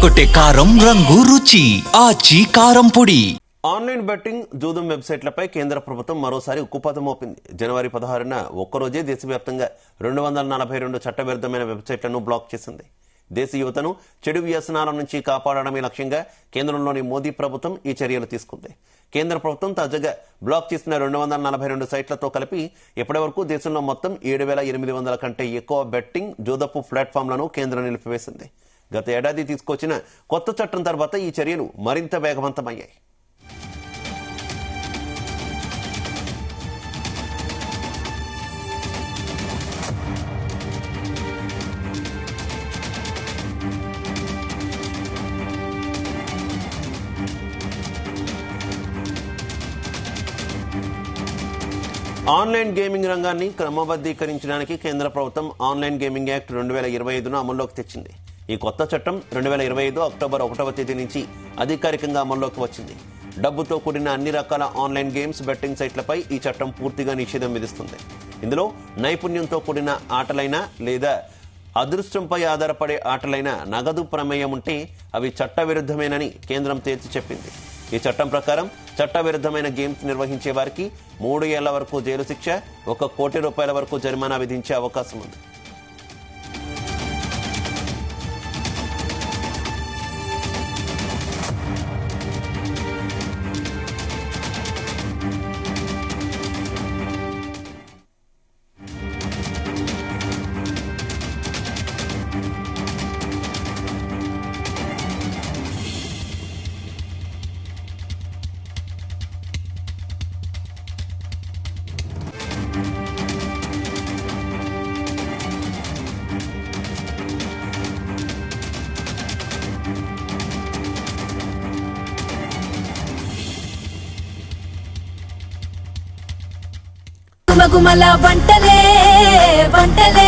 తెరకొట్టే కారం రంగు రుచి ఆచి కారం పొడి. ఆన్లైన్ బెట్టింగ్ జూదం వెబ్సైట్లపై కేంద్ర ప్రభుత్వం మరోసారి ఉక్కుపాదం మోపింది. జనవరి 16న ఒక్కరోజే దేశవ్యాప్తంగా 242 చట్టవిరుద్ధమైన వెబ్సైట్లను బ్లాక్ చేసింది. దేశ యువతను చెడు వ్యసనాల నుంచి కాపాడడమే లక్ష్యంగా కేంద్రంలోని మోదీ ప్రభుత్వం ఈ చర్యలు తీసుకుంది. కేంద్ర ప్రభుత్వం తాజాగా బ్లాక్ చేసిన 242 సైట్లతో కలిపి ఇప్పటివరకు దేశంలో మొత్తం 7,800 కంటే ఎక్కువ బెట్టింగ్ జూదపు ప్లాట్ఫామ్లను కేంద్రం నిలిపివేసింది. గత ఏడాది తీసుకొచ్చిన కొత్త చట్టం తర్వాత ఈ చర్యలు మరింత వేగవంతమయ్యాయి. ఆన్లైన్ గేమింగ్ రంగాన్ని క్రమబద్ధీకరించడానికి కేంద్ర ప్రభుత్వం ఆన్లైన్ గేమింగ్ యాక్ట్ 2025ను అమల్లోకి తెచ్చింది. ఈ కొత్త చట్టం 2025 అక్టోబర్ 1వ తేదీ నుంచి అధికారికంగా అమల్లోకి వచ్చింది. డబ్బుతో కూడిన అన్ని రకాల ఆన్లైన్ గేమ్స్ బెట్టింగ్ సైట్లపై ఈ చట్టం పూర్తిగా నిషేధం విధిస్తుంది. ఇందులో నైపుణ్యంతో కూడిన ఆటలైనా లేదా అదృష్టంపై ఆధారపడే ఆటలైనా నగదు ప్రమేయం ఉంటే అవి చట్టవిరుద్ధమేనని కేంద్రం తేల్చి చెప్పింది. ఈ చట్టం ప్రకారం చట్టవిరుద్ధమైన గేమ్స్ నిర్వహించే వారికి 3 ఏళ్ల వరకు జైలు శిక్ష, 1 కోటి రూపాయల వరకు జరిమానా విధించే అవకాశం ఉంది. గుమగుమల వంటలే వంటలే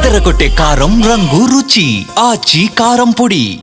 తెరకొట్టే కారం రంగు రుచి ఆచి కారం పొడి.